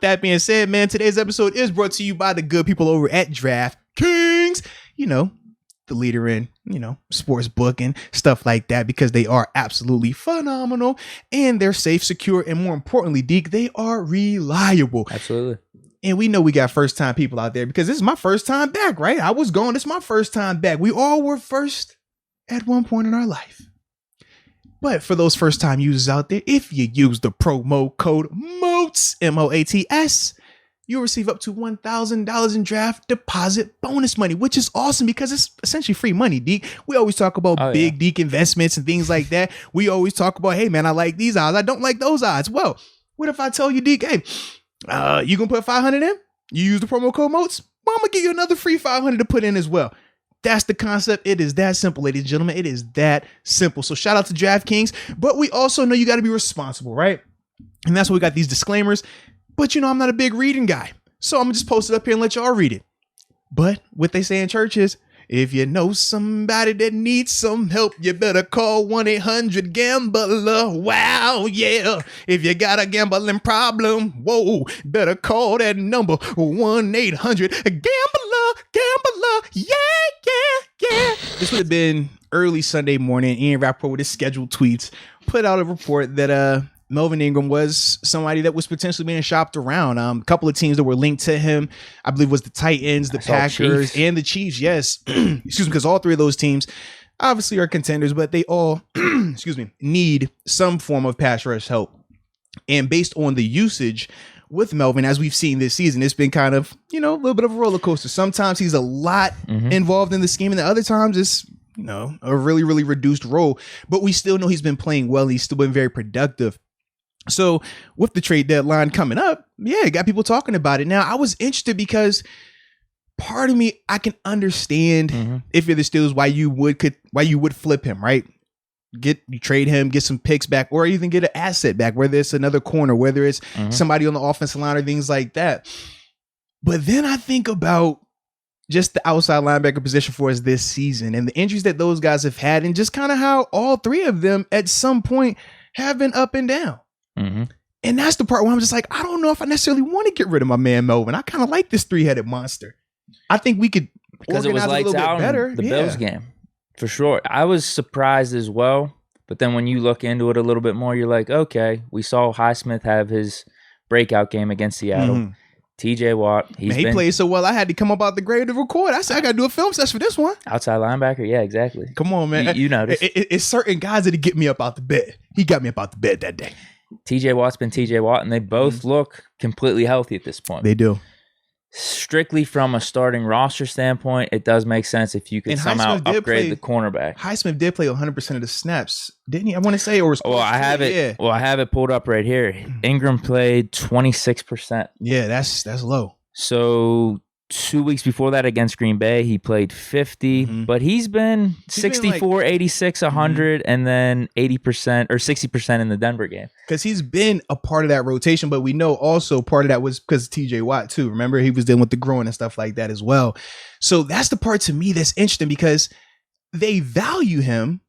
That being said, man, today's episode is brought to you by the good people over at DraftKings. You know, the leader in, sportsbook and stuff like that, because they are absolutely phenomenal and they're safe, secure, and more importantly, Deke, they are reliable. Absolutely. And we know we got first time people out there because this is my first time back, right? I was gone. This is my first time back. We all were first at one point in our life. But for those first time users out there, if you use the promo code MOATS, MOATS, you'll receive up to $1,000 in draft deposit bonus money, which is awesome because it's essentially free money, Deke. We always talk about big Deke investments and things like that. We always talk about, hey, man, I like these odds. I don't like those odds. Well, what if I tell you, Deke, hey, you going to put 500 in? You use the promo code MOATS? Well, I'm going to give you another free 500 to put in as well. That's the concept. It is that simple, ladies and gentlemen. It is that simple. So shout out to DraftKings. But we also know you got to be responsible, right? And that's why we got these disclaimers. But, I'm not a big reading guy. So I'm going to just post it up here and let y'all read it. But what they say in church is, if you know somebody that needs some help, you better call 1-800-GAMBLER. Wow, yeah. If you got a gambling problem, whoa, better call that number 1-800-GAMBLER. Yeah. This would have been early Sunday morning. Ian Rappaport with his scheduled tweets put out a report that Melvin Ingram was somebody that was potentially being shopped around. A couple of teams that were linked to him, I believe, was the Titans, the Packers, and the Chiefs. Yes, excuse me, because all three of those teams obviously are contenders, but they all, need some form of pass rush help. And based on the usage with Melvin, as we've seen this season, it's been kind of, a little bit of a roller coaster. Sometimes he's a lot involved in the scheme, and the other times it's, a really, really reduced role. But we still know he's been playing well. He's still been very productive. So with the trade deadline coming up, got people talking about it. Now, I was interested because part of me, I can understand if you're the Steelers, why you would flip him, right? You trade him, get some picks back, or even get an asset back, whether it's another corner, whether it's somebody on the offensive line or things like that. But then I think about just the outside linebacker position for us this season and the injuries that those guys have had, and just kind of how all three of them at some point have been up and down. And that's the part where I'm just like, I don't know if I necessarily want to get rid of my man Melvin. I kind of like this three-headed monster. I think we could because it was lights out better. The Bills game, for sure. I was surprised as well, but then when you look into it a little bit more, you're like, okay, we saw Highsmith have his breakout game against Seattle. TJ Watt, he played so well, I had to come up out the grave to record. I said, I got to do a film session for this one. Outside linebacker, yeah, exactly. Come on, man. You noticed. It's certain guys that get me up out the bed. He got me up out the bed that day. TJ Watt's been TJ Watt, and they both look completely healthy at this point. They do. Strictly from a starting roster standpoint, it does make sense if you could somehow upgrade the cornerback. Highsmith did play 100% of the snaps, didn't he? I want to say, or was I have it. Yeah. Well, I have it pulled up right here. Ingram played 26%. Yeah, that's low. So 2 weeks before that against Green Bay, he played 50, but he's been 64, 86, 100, and then 80% or 60% in the Denver game. Because he's been a part of that rotation, but we know also part of that was because of TJ Watt too. Remember, he was dealing with the groin and stuff like that as well. So that's the part to me that's interesting because they value him,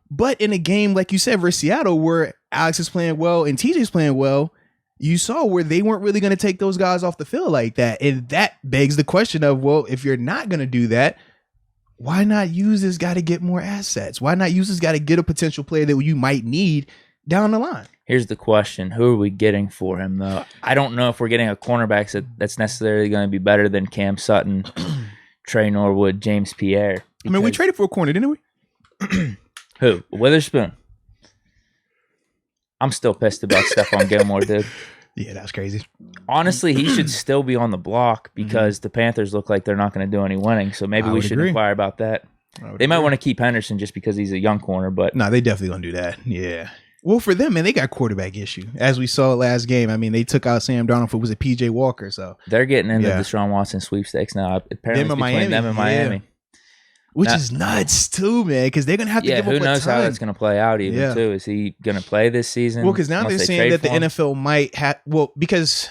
but in a game, like you said, versus Seattle, where Alex is playing well and TJ's playing well, you saw where they weren't really going to take those guys off the field like that. And that begs the question of, well, if you're not going to do that, why not use this guy to get more assets? Why not use this guy to get a potential player that you might need down the line? Here's the question. Who are we getting for him, though? I don't know if we're getting a cornerback that's necessarily going to be better than Cam Sutton, Trey Norwood, James Pierre. I mean, we traded for a corner, didn't we? Who? Witherspoon. I'm still pissed about Stephon Gilmore, dude. Yeah, that's crazy. Honestly, he should still be on the block because the Panthers look like they're not going to do any winning. So maybe we should inquire about that. They might want to keep Henderson just because he's a young corner, but no, they definitely going to do that. Yeah. Well, for them, man, they got quarterback issue. As we saw last game, I mean, they took out Sam Darnold for was it PJ Walker, so they're getting into the Deshaun Watson sweepstakes now. Apparently, between them and Miami. Which is nuts too, man, because they're going to have to give up a ton. Who knows how that's going to play out even, too. Is he going to play this season? Well, because now they're saying that the NFL might have, because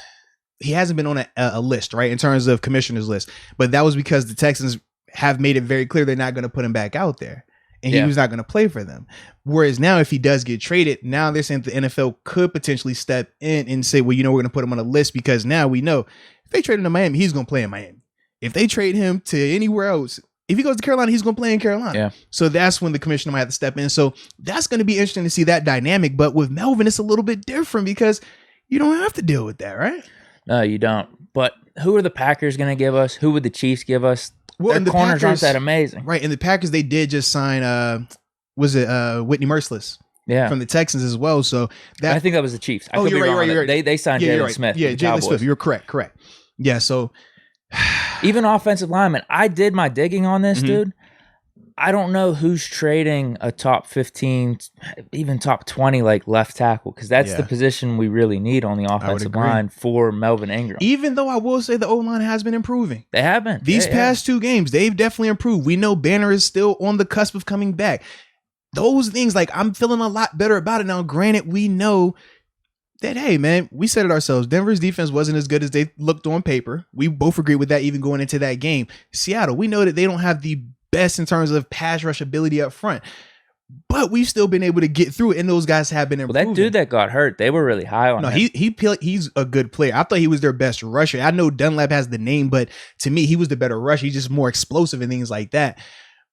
he hasn't been on a list, right, in terms of commissioner's list. But that was because the Texans have made it very clear they're not going to put him back out there. and he was not going to play for them. Whereas now, if he does get traded, now they're saying the NFL could potentially step in and say, well, we're going to put him on a list because now we know if they trade him to Miami, he's going to play in Miami. If they trade him to anywhere else, if he goes to Carolina, he's going to play in Carolina. Yeah. So that's when the commissioner might have to step in. So that's going to be interesting to see that dynamic. But with Melvin, it's a little bit different because you don't have to deal with that, right? No, you don't. But who are the Packers going to give us? Who would the Chiefs give us? Well, Their corners aren't that amazing. Right. And the Packers, they did just sign, Whitney Merciless? Yeah. From the Texans as well. So I think that was the Chiefs. You're right. They signed Jalen Smith. Yeah, Jalen Smith. You're correct. Yeah, so even offensive linemen. I did my digging on this, dude. I don't know who's trading a top 15, even top 20 like left tackle, because that's the position we really need on the offensive line for Melvin Ingram. Even though I will say the O-line has been improving. They have been. These past 2 games, they've definitely improved. We know Banner is still on the cusp of coming back. Those things, like, I'm feeling a lot better about it now. Granted, we know that, hey, man, we said it ourselves. Denver's defense wasn't as good as they looked on paper. We both agree with that even going into that game. Seattle, we know that they don't have the best in terms of pass rush ability up front, but we've still been able to get through it, and those guys have been improving. Well, that dude that got hurt, they were really high on him. He's a good player. I thought he was their best rusher. I know Dunlap has the name, but to me, he was the better rusher. He's just more explosive and things like that.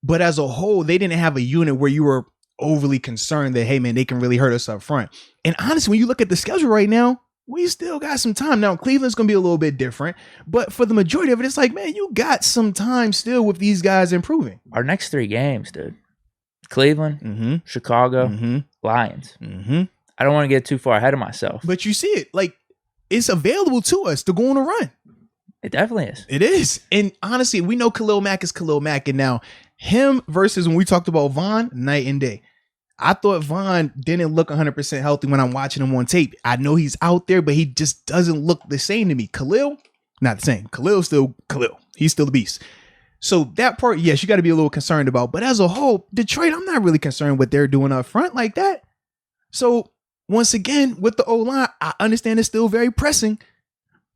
But as a whole, they didn't have a unit where you were overly concerned that, hey, man, they can really hurt us up front. And honestly, when you look at the schedule right now, we still got some time. Now, Cleveland's going to be a little bit different, but for the majority of it, it's like, man, you got some time still with these guys improving. Our next 3 games, dude. Cleveland, Chicago, Lions. I don't want to get too far ahead of myself. But you see it. Like, it's available to us to go on a run. It definitely is. It is. And honestly, we know Khalil Mack is Khalil Mack. And now him versus when we talked about Vaughn, night and day. I thought Vaughn didn't look 100% healthy when I'm watching him on tape. I know he's out there, but he just doesn't look the same to me. Khalil, not the same. Khalil's still Khalil. He's still the beast. So that part, yes, you got to be a little concerned about. But as a whole, Detroit, I'm not really concerned what they're doing up front like that. So once again, with the O-line, I understand it's still very pressing,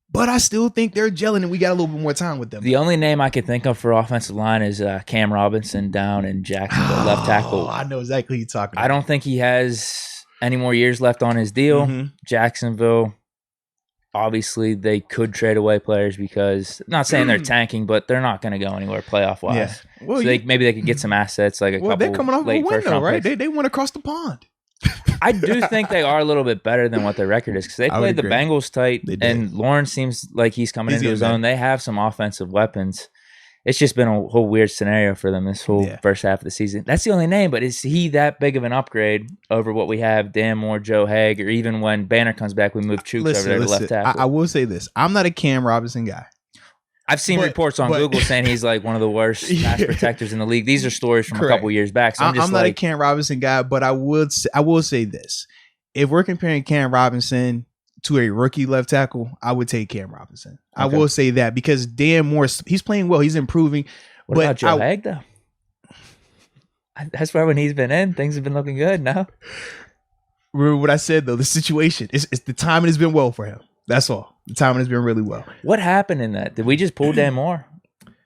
but I still think they're gelling and we got a little bit more time with them. The only name I can think of for offensive line is Cam Robinson down in Jacksonville, left tackle. I know exactly who you're talking about. I don't think he has any more years left on his deal. Jacksonville, obviously, they could trade away players because, not saying they're tanking, but they're not going to go anywhere playoff-wise. Yeah. Well, so maybe they could get some assets like a couple they're coming off late a win, though, right? Picks. They went across the pond. I do think they are a little bit better than what their record is because they played the Bengals tight, and Lawrence seems like he's coming into his own. They have some offensive weapons. It's just been a whole weird scenario for them this whole first half of the season. That's the only name, but is he that big of an upgrade over what we have, Dan Moore, Joe Haig, or even when Banner comes back, we move Chooks over there to left tackle? I will say this. I'm not a Cam Robinson guy. I've seen reports on Google saying he's like one of the worst pass protectors in the league. These are stories from a couple years back. So I'm not a Cam Robinson guy, but I will say this. If we're comparing Cam Robinson to a rookie left tackle, I would take Cam Robinson. Okay. I will say that because Dan Moore, he's playing well. He's improving. What about Joe Haig, though? That's why when he's been in, things have been looking good, no? Remember what I said, though. The situation, it's the timing has been well for him. That's all. The timing has been really well. What happened in that? Did we just pull Dan Moore?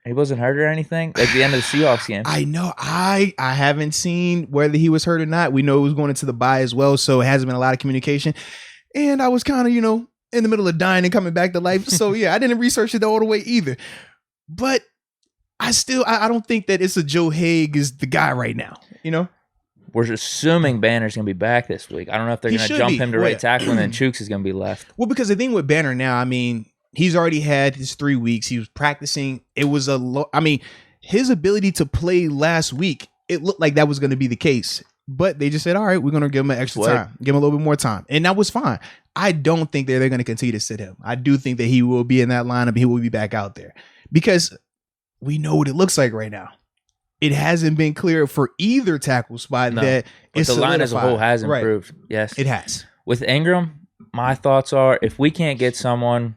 He wasn't hurt or anything? Like the end of the Seahawks game. I know. I haven't seen whether he was hurt or not. We know he was going into the bye as well, so it hasn't been a lot of communication. And I was kind of, in the middle of dying and coming back to life. So, yeah, I didn't research it all the way either. But I don't think that it's a Joe Haig is the guy right now, We're assuming Banner's going to be back this week. I don't know if they're going to jump him to right tackle and then Chooks is going to be left. Well, because the thing with Banner now, he's already had his 3 weeks. He was practicing. It was his ability to play last week, it looked like that was going to be the case. But they just said, all right, we're going to give him an extra time. Give him a little bit more time. And that was fine. I don't think they're going to continue to sit him. I do think that he will be in that lineup. He will be back out there. Because we know what it looks like right now. It hasn't been clear for either tackle spot that it's the line as a whole has improved. Right. Yes, it has. With Ingram, my thoughts are if we can't get someone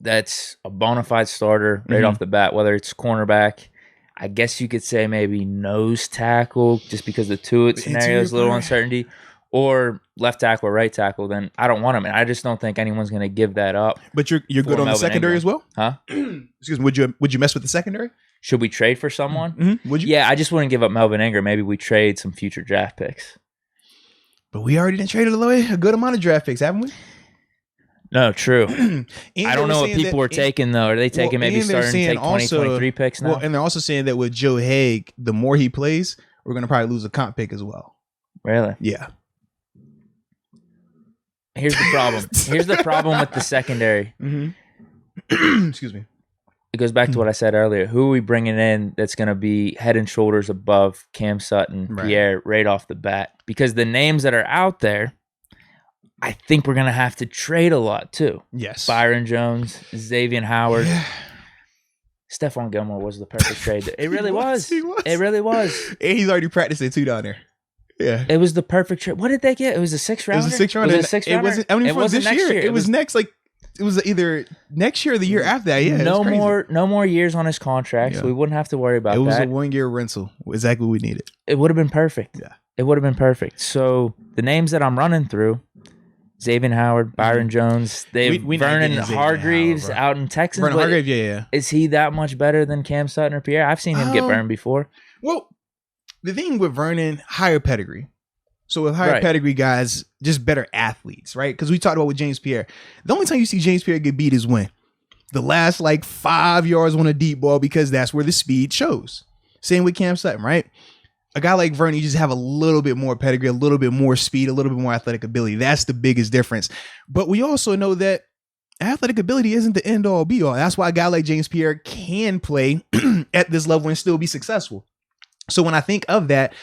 that's a bona fide starter right off the bat, whether it's cornerback, I guess you could say maybe nose tackle just because the Tuitt scenario is a little uncertainty, or left tackle or right tackle, then I don't want him. And I just don't think anyone's going to give that up. But you're good on the secondary as well? Huh? Excuse me. Would you mess with the secondary? Should we trade for someone? Mm-hmm. Would you? Yeah, I just wouldn't give up Melvin Ingram. Maybe we trade some future draft picks. But we already didn't trade away a good amount of draft picks, haven't we? No, true. I don't know what people are taking, though. Are they taking maybe starting to take 2023 picks now? Well, and they're also saying that with Joe Haig, the more he plays, we're going to probably lose a comp pick as well. Really? Yeah. Here's the problem. Here's the problem with the secondary. Mm-hmm. Excuse me. It goes back to what I said earlier. Who are we bringing in that's going to be head and shoulders above Cam Sutton, Pierre, right off the bat? Because the names that are out there, I think we're going to have to trade a lot, too. Yes. Byron Jones, Xavier Howard. Yeah. Stephon Gilmore was the perfect trade. It really was. It really was. And he's already practiced it, too, down there. Yeah. It was the perfect trade. What did they get? It was a 6th rounder? It was a 6th rounder. It wasn't this year. It was next, like, it was either next year or the year after that. Yeah. No more years on his contract, so we wouldn't have to worry about that. It was a 1-year rental. Exactly what we needed. It would have been perfect. Yeah. It would have been perfect. So the names that I'm running through, Xavier Howard, Byron Jones, Vernon Hargreaves out in Texas. Vernon Hargreaves, yeah. Is he that much better than Cam Sutton or Pierre? I've seen him get burned before. Well, the thing with Vernon, higher pedigree. So with higher pedigree guys, just better athletes, right? Because we talked about with James Pierre. The only time you see James Pierre get beat is when the last 5 yards on a deep ball, because that's where the speed shows. Same with Cam Sutton, right? A guy like Vernon, you just have a little bit more pedigree, a little bit more speed, a little bit more athletic ability. That's the biggest difference. But we also know that athletic ability isn't the end all be all. That's why a guy like James Pierre can play at this level and still be successful. So when I think of that,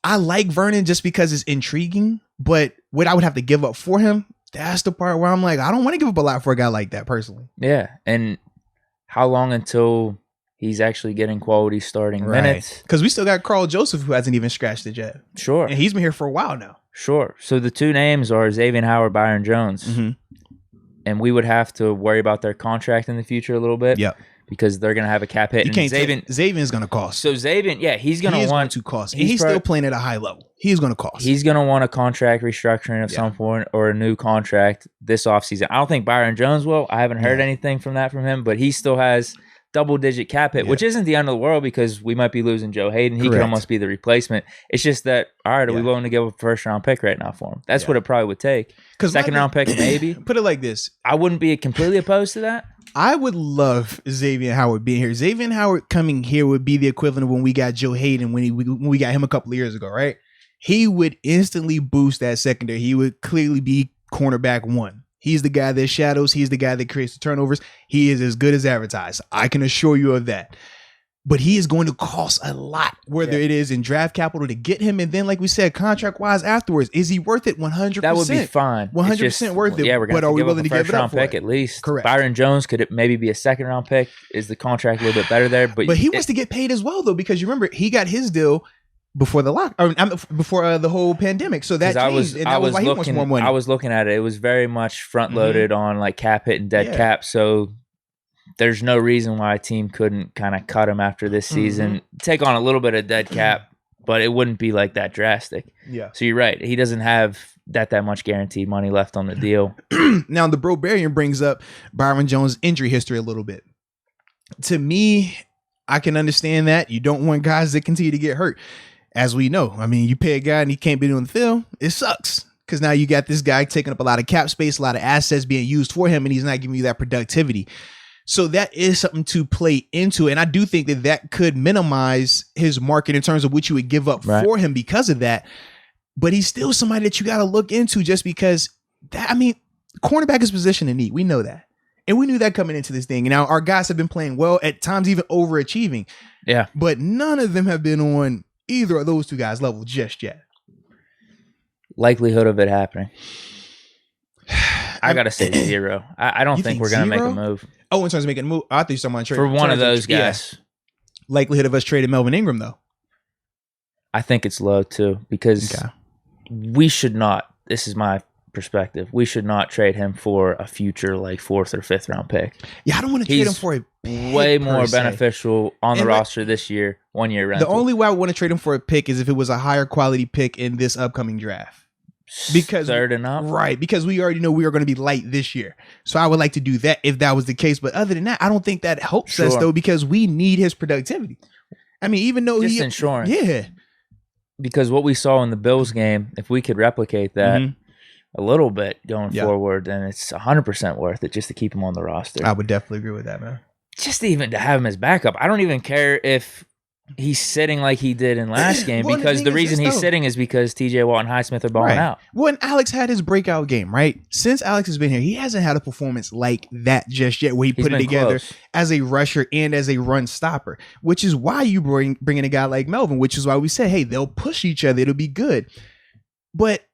I like Vernon just because it's intriguing, but what I would have to give up for him, that's the part where I'm like, I don't want to give up a lot for a guy like that personally. Yeah. And how long until he's actually getting quality starting minutes? Because we still got Carl Joseph, who hasn't even scratched it yet. Sure. And he's been here for a while now. Sure. So the two names are Xavier Howard, Byron Jones. Mm-hmm. And we would have to worry about their contract in the future a little bit. Yep. Because they're going to have a cap hit. Xavier's going to cost. So Xavier, he's going to want to cost. And he's still playing at a high level. He's going to cost. He's going to want a contract restructuring of some point or a new contract this offseason. I don't think Byron Jones will. I haven't heard anything from him, but he still has double-digit cap hit, which isn't the end of the world because we might be losing Joe Hayden. He could almost be the replacement. It's just that, all right, are we willing to give a first-round pick right now for him? That's what it probably would take. Second-round pick, maybe. Put it like this. I wouldn't be completely opposed to that. I would love Xavier Howard being here. Xavier Howard coming here would be the equivalent of when we got Joe Hayden, when we got him a couple of years ago, right? He would instantly boost that secondary. He would clearly be cornerback 1. He's the guy that shadows. He's the guy that creates the turnovers. He is as good as advertised. I can assure you of that. But he is going to cost a lot, whether it is in draft capital to get him, and then, like we said, contract-wise afterwards. Is he worth it? 100%. That would be fine. 100% worth it. Yeah, we're going to give up a first-round pick at least. Correct. Byron Jones could maybe be a second-round pick. Is the contract a little bit better there? But he wants to get paid as well, though, because you remember, he got his deal before the whole pandemic. So that changed, and that was why he wants more money. I was looking at it. It was very much front-loaded on cap hit and dead cap, so there's no reason why a team couldn't kind of cut him after this season, take on a little bit of dead cap, but it wouldn't be like that drastic. Yeah. So you're right. He doesn't have that much guaranteed money left on the deal. Now, the Bro-Barian brings up Byron Jones' injury history a little bit. To me, I can understand that. You don't want guys that continue to get hurt. As we know, I mean, you pay a guy and he can't be on the field, it sucks. Because now you got this guy taking up a lot of cap space, a lot of assets being used for him, and he's not giving you that productivity. So that is something to play into. And I do think that could minimize his market in terms of what you would give up for him because of that. But he's still somebody that you got to look into just because cornerback is position in need. We know that. And we knew that coming into this thing. And now our guys have been playing well, at times even overachieving. Yeah. But none of them have been on either of those two guys' level just yet. Likelihood of it happening. I got to say 0. I don't think we're going to make a move. Oh, in terms of making a move, I thought you were talking about for one of those guys. Yeah. Likelihood of us trading Melvin Ingram, though. I think it's low, too, because we should not, this is my perspective, we should not trade him for a future 4th or 5th round pick. Yeah, I don't want to trade him for a pick way more beneficial on the roster this year, 1 year rental. The only way I want to trade him for a pick is if it was a higher quality pick in this upcoming draft. because third and up. Right, because we already know we are going to be light this year. So I would like to do that if that was the case. But other than that, I don't think that helps us, though, because we need his productivity. I mean, even though just insurance. Yeah. Because what we saw in the Bills game, if we could replicate that a little bit going forward, then it's 100% worth it just to keep him on the roster. I would definitely agree with that, man. Just even to have him as backup. I don't even care if he's sitting like he did in last game, because the reason he's sitting is because TJ Watt and Highsmith are balling out. Well, and Alex had his breakout game, right? Since Alex has been here, he hasn't had a performance like that just yet, where he put it together as a rusher and as a run stopper, which is why you bring in a guy like Melvin, which is why we say, hey, they'll push each other. It'll be good. But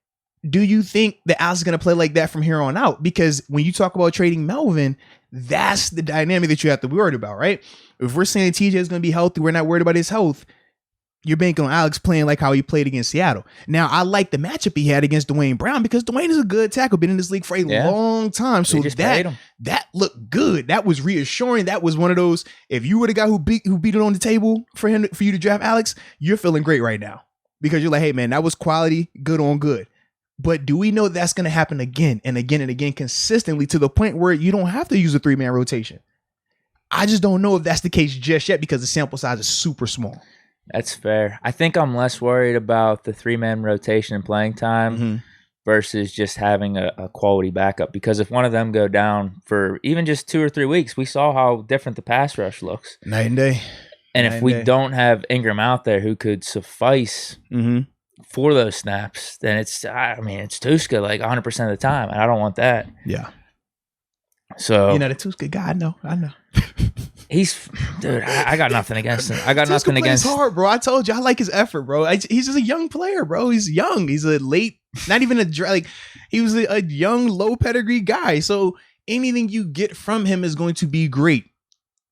do you think that Alex is going to play like that from here on out? Because when you talk about trading Melvin, that's the dynamic that you have to be worried about, right? If we're saying TJ is going to be healthy, we're not worried about his health. You're banking on Alex playing like how he played against Seattle. Now, I like the matchup he had against Dwayne Brown, because Dwayne is a good tackle, been in this league for a long time. So that looked good. That was reassuring. That was one of those, if you were the guy who beat it on the table for you to draft Alex, you're feeling great right now, because you're like, hey, man, that was quality, good on good. But do we know that's going to happen again and again and again consistently, to the point where you don't have to use a 3-man rotation? I just don't know if that's the case just yet, because the sample size is super small. That's fair. I think I'm less worried about the 3-man rotation and playing time versus just having a quality backup. Because if one of them go down for even just 2 or 3 weeks, we saw how different the pass rush looks. Night and day. And if we don't have Ingram out there who could suffice for those snaps, then it's Tuska like 100% of the time, and I don't want that. Yeah. So the Tuska guy, I know. Dude, I got nothing against him. I got nothing against. He's hard, bro. I told you, I like his effort, bro. He's just a young player, bro. He's young. He's a late, not even he was a young, low pedigree guy. So anything you get from him is going to be great.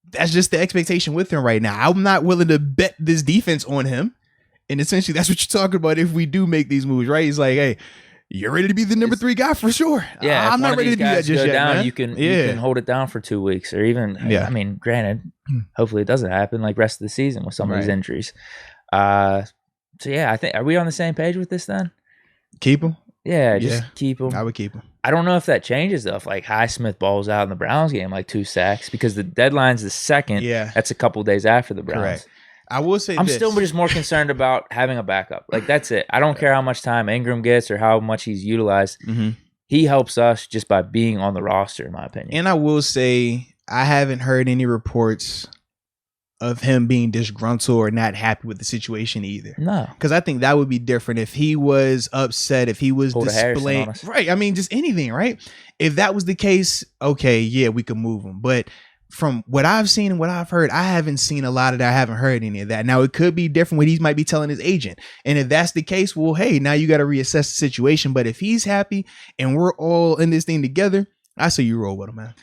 That's just the expectation with him right now. I'm not willing to bet this defense on him. And essentially, that's what you're talking about if we do make these moves, right? He's like, hey, you're ready to be the number 3 guy for sure. Yeah, I'm not ready to do that just yet, man. You can hold it down for 2 weeks, or even, I mean, granted, hopefully it doesn't happen like rest of the season with some of these injuries. So yeah, I think, are we on the same page with this then? Keep him? Yeah, just keep him. I would keep him. I don't know if that changes though. If like Highsmith balls out in the Browns game, like 2 sacks, because the deadline's the 2nd. Yeah. That's a couple days after the Browns. Correct. I will say I'm still just more concerned about having a backup. Like, that's it. I don't care how much time Ingram gets or how much he's utilized. He helps us just by being on the roster, in my opinion. And I will say, I haven't heard any reports of him being disgruntled or not happy with the situation either. No. Because I think that would be different if he was upset, if he was displaying. Right. I mean, just anything, right? If that was the case, okay, yeah, we could move him. But from what I've seen and what I've heard, I haven't seen a lot of that. I haven't heard any of that. Now, it could be different what he might be telling his agent. And if that's the case, well, hey, now you got to reassess the situation. But if he's happy and we're all in this thing together, I say you roll with him, man.